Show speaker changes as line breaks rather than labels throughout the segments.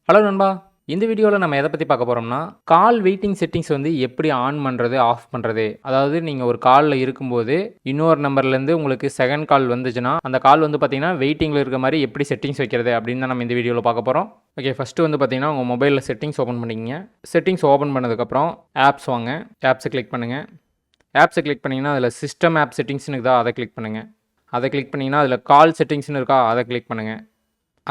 Hello நண்பா. இந்த வீடியோவில் நம்ம எதை பற்றி பார்க்க போகிறோம்னா, கால் வெயிட்டிங் செட்டிங்ஸ் வந்து எப்படி ஆன் பண்ணுறது, ஆஃப் பண்ணுறது. அதாவது நீங்கள் ஒரு காலில் இருக்கும்போது இன்னொரு நம்பர்லேருந்து உங்களுக்கு செகண்ட் கால் வந்துச்சுன்னா, அந்த கால் வந்து பார்த்தீங்கன்னா வெயிட்டிங்கில் இருக்க மாதிரி எப்படி செட்டிங்ஸ் வைக்கிறது அப்படின்னு தான் நம்ம இந்த வீடியோவில் பார்க்க போகிறோம். ஓகே, ஃபஸ்ட்டு வந்து பார்த்தீங்கன்னா உங்கள் மொபைலில் செட்டிங்ஸ் ஓப்பன் பண்ணிக்கிங்க. செட்டிங்ஸ் ஓப்பன் பண்ணதுக்கப்புறம் ஆப்ஸ் வாங்க. ஆப்ஸை கிளிக் பண்ணுங்கள். ஆப்ஸை கிளிக் பண்ணிங்கன்னா அதில் சிஸ்டம் ஆப் செட்டிங்ஸ்னு இருக்குதா, அதை கிளிக் பண்ணுங்கள். அதை கிளிக் பண்ணிங்கன்னா அதில் கால் செட்டிங்ஸ்னு இருக்கா, அதை கிளிக் பண்ணுங்கள்.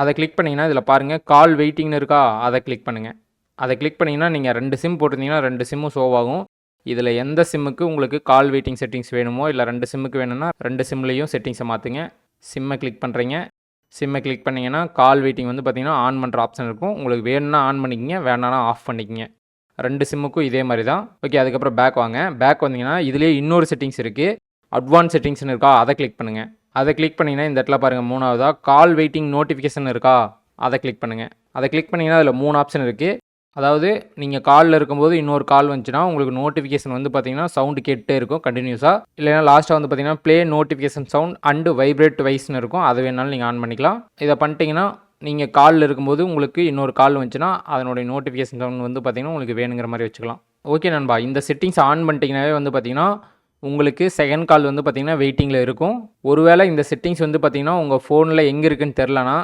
அதை கிளிக் பண்ணிங்கன்னா இதில் பாருங்கள் கால் வெயிட்டிங்னு இருக்கா, அதை கிளிக் பண்ணுங்கள். அதை கிளிக் பண்ணிங்கன்னா நீங்கள் 2 சிம் போட்டிருந்தீங்கன்னா 2 சிம்மும் ஷோ ஆகும். இதில் எந்த சிம்முக்கு உங்களுக்கு கால் வெயிட்டிங் செட்டிங்ஸ் வேணுமோ, இல்லை 2 சிம்முக்கு வேணும்னா 2 சிம்லேயும் செட்டிங்ஸை மாற்றுங்க. சிம்மை கிளிக் பண்ணுறீங்க. சிம்மை கிளிக் பண்ணிங்கன்னா கால் வெயிட்டிங் வந்து பார்த்திங்கன்னா ஆன் பண்ணுற ஆப்ஷன் இருக்கும். உங்களுக்கு வேணும்னா ஆன் பண்ணிக்கிங்க, வேணான்னா ஆஃப் பண்ணிக்கிங்க. 2 சிம்முக்கும் இதே மாதிரி தான். ஓகே, அதுக்கப்புறம் பேக் வாங்க. பேக் வந்தீங்கன்னா இதுலேயே இன்னொரு செட்டிங்ஸ் இருக்குது. அட்வான்ஸ் செட்டிங்ஸ்னு இருக்கா, அதை கிளிக் பண்ணுங்கள். அதை கிளிக் பண்ணிங்கன்னா இந்த இடத்துல பாருங்கள், மூணாவதாக கால் வெயிட்டிங் நோட்டிஃபிகேஷன் இருக்கா, அதை கிளிக் பண்ணுங்கள். அதை கிளிக் பண்ணிங்கன்னா அதில் 3 ஆப்ஷன் இருக்குது. அதாவது நீங்கள் காலில் இருக்கும்போது இன்னொரு கால் வந்துச்சுன்னா உங்களுக்கு நோட்டிஃபிகேஷன் வந்து பார்த்தீங்கன்னா சவுண்டு கேட்டே இருக்கும் கண்டினியூஸாக. இல்லைனா லாஸ்ட்டாக வந்து பார்த்தீங்கன்னா play notification sound and vibrate வைஸ்னு இருக்கும். அது வேணாலும் நீங்கள் ஆன் பண்ணிக்கலாம். இதை பண்ணிட்டீங்கன்னா நீங்கள் காலில் இருக்கும்போது உங்களுக்கு இன்னொரு கால் வந்துச்சுன்னா அதனுடைய நோட்டிஃபிகேஷன் சவுண்ட் வந்து பார்த்தீங்கன்னா உங்களுக்கு வேணுங்கிற மாதிரி வச்சுக்கலாம். ஓகே நண்பா, இந்த செட்டிங்ஸ் ஆன் பண்ணிட்டீங்கன்னாவே வந்து பார்த்தீங்கன்னா உங்களுக்கு செகண்ட் கால் வந்து பார்த்திங்கன்னா வெயிட்டிங்கில் இருக்கும். ஒருவேளை இந்த செட்டிங்ஸ் வந்து பார்த்திங்கன்னா உங்கள் ஃபோனில் எங்கே இருக்குதுன்னு தெரிலனா,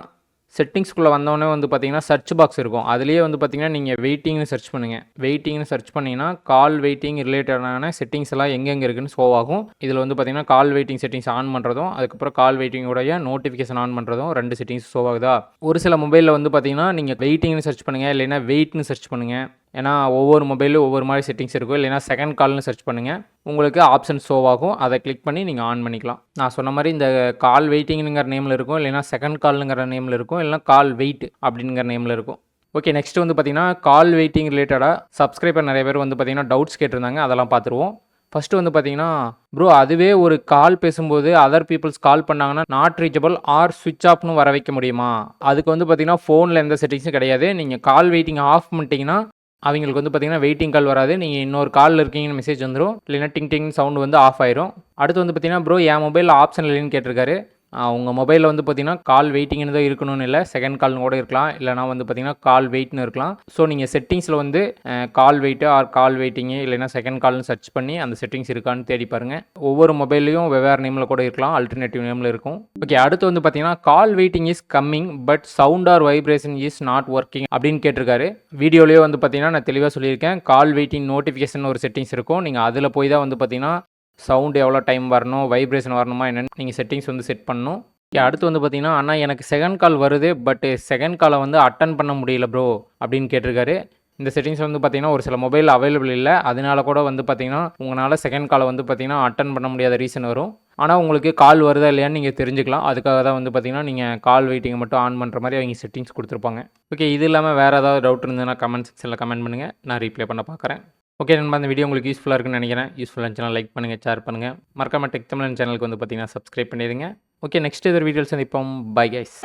செட்டிங்ஸ்குள்ளே வந்தோடனே வந்து பார்த்திங்கன்னா சர்ச் பாக்ஸ் இருக்கும். அதுலேயே வந்து பார்த்திங்கன்னா நீங்கள் வெயிட்டிங்னு சர்ச் பண்ணுங்கள். வெயிட்டிங்னு சர்ச் பண்ணிங்கன்னா கால் வெயிட்டிங் ரிலேட்டடான செட்டிங்ஸ் எல்லாம் எங்கெங்கே இருக்குதுன்னு ஷோ ஆகும். இதில் வந்து பார்த்திங்கன்னா கால் வெயிட்டிங் செட்டிங்ஸ் ஆன் பண்ணுறதும், அதுக்கப்புறம் கால் வெயிட்டிங்குடைய நோட்டிஃபிகேஷன் ஆன் பண்ணுறதும் 2 செட்டிங்ஸ் ஷோ ஆகுதா. ஒரு சில மொபைலில் வந்து பார்த்திங்கன்னா நீங்கள் வெயிட்டிங்னு சர்ச் பண்ணுங்கள், இல்லைன்னா வெயிட்னு சர்ச் பண்ணுங்கள். ஏன்னா ஒவ்வொரு மொபைலும் ஒவ்வொரு மாதிரி செட்டிங்ஸ் இருக்கும். இல்லைனா செகண்ட் கால்னு சர்ச் பண்ணுங்கள், உங்களுக்கு ஆப்ஷன் ஷோ ஆகும். அதை கிளிக் பண்ணி நீங்கள் ஆன் பண்ணிக்கலாம். நான் சொன்ன மாதிரி இந்த கால் வெயிட்டிங்குங்கிற நேமில் இருக்கும், இல்லைனா செகண்ட் கால்னுங்கிற நேமில் இருக்கும், இல்லைனா கால் வெயிட் அப்படிங்கிற நேமில் இருக்கும். ஓகே, நெக்ஸ்ட் வந்து பார்த்திங்கன்னா கால் வெயிட்டிங் ரிலேட்டடாக சப்ஸ்கிரைபர் நிறைய பேர் வந்து பார்த்திங்கன்னா டவுட்ஸ் கேட்டிருந்தாங்க. அதெல்லாம் பார்த்துருவோம். ஃபஸ்ட்டு வந்து பார்த்தீங்கன்னா, ப்ரோ அதுவே ஒரு கால் பேசும்போது அதர் பீப்புள்ஸ் கால் பண்ணாங்கன்னா நாட் ரீச்சபிள் ஆர் ஸ்விட்ச் ஆஃப்னு வர வைக்க முடியுமா? அதுக்கு வந்து பார்த்தீங்கன்னா ஃபோனில் எந்த செட்டிங்ஸும் கிடையாது. நீங்கள் கால் வெயிட்டிங் ஆஃப் பண்ணிட்டீங்கன்னா அவங்களுக்கு வந்து பார்த்தீங்கன்னா வெயிட்டிங் கால் வராது. நீங்கள் இன்னொரு காலில் இருக்கீங்கன்னு மெசேஜ் வந்துடும். இல்லைனா டிங் டிங் சவுண்ட் வந்து ஆஃப் ஆயிரும். அடுத்து வந்து பார்த்தீங்கன்னா ப்ரோ என் மொபைலில் ஆப்ஷன் இல்லைன்னு கேட்டிருக்காரு. உங்கள் மொபைலில் வந்து பார்த்தீங்கன்னா கால் வெயிட்டிங்னு தான் இருக்கணும்னு இல்லை, செகண்ட் கால்னு கூட இருக்கலாம், இல்லைனா வந்து பார்த்தீங்கன்னா கால் வெயிட்னு இருக்கலாம். ஸோ நீங்கள் செட்டிங்ஸில் வந்து கால் வெயிட்டு ஆர் கால் வெயிட்டிங்கு இல்லைனா செகண்ட் கால்னு சர்ச் பண்ணி அந்த செட்டிங்ஸ் இருக்கான்னு தேடி பாருங்கள். ஒவ்வொரு மொபைல்லையும் வெவ்வேறு நேமில் கூட இருக்கலாம், அல்டர்னேட்டிவ் நேமில் இருக்கும். ஓகே, அடுத்து வந்து பார்த்தீங்கன்னா call waiting is coming but sound or vibration is not working அப்படின்னு கேட்டிருக்காரு. வீடியோலேயே வந்து பார்த்தீங்கன்னா நான் தெளிவாக சொல்லியிருக்கேன். கால் வெயிட்டிங் நோட்டிஃபிகேஷன் ஒரு செட்டிங்ஸ் இருக்கும். நீங்கள் அதில் போய் தான் வந்து பார்த்தீங்கன்னா சவுண்டு எவ்வளோ டைம் வரணும், வைப்ரேஷன் வரணுமா என்னென்னு நீங்கள் செட்டிங்ஸ் வந்து செட் பண்ணணும். அடுத்து வந்து பார்த்தீங்கன்னா அண்ணா எனக்கு செகண்ட் கால் வருது பட் செகண்ட் காலை வந்து அட்டன் பண்ண முடியல ப்ரோ அப்படின்னு கேட்டிருக்காரு. இந்த செட்டிங்ஸ் வந்து பார்த்தீங்கன்னா ஒரு சில மொபைல் அவைலபிள் இல்லை, அதனால கூட வந்து பார்த்தீங்கன்னா உங்களால் செகண்ட் காலை வந்து பார்த்தீங்கன்னா அட்டன் பண்ண முடியாத ரீசன் வரும். ஆனால் உங்களுக்கு கால் வருதா இல்லையான்னு நீங்கள் தெரிஞ்சுக்கலாம். அதுக்காக தான் வந்து பார்த்தீங்கன்னா நீங்கள் கால் வெயிட்டிங்கை மட்டும் ஆன் பண்ணுற மாதிரி அவங்க செட்டிங்ஸ் கொடுத்துருப்பாங்க. ஓகே, இது இல்லாமல் வேறு ஏதாவது டவுட் இருந்ததுன்னா கமெண்ட் செக்ஷனில் கமெண்ட் பண்ணுங்கள், நான் ரீப்ளை பண்ண பார்க்குறேன். ஓகே நண்பா, இந்த வீடியோ உங்களுக்கு யூஸ்ஃபுல்லாக இருக்குன்னு நினைக்கிறேன். யூஸ்ஃபுல்லாக இருந்துச்சுன்னா லைக் பண்ணுங்கள், ஷேர் பண்ணுங்கள். மறக்காம டெக் தமிழன் சேனலுக்கு வந்து பார்த்தீங்கன்னா சப்ஸ்கிரைப் பண்ணிடுங்க. ஓகே, நெக்ஸ்ட் இதர் வீடியோஸ் சந்திப்போம். Bye guys.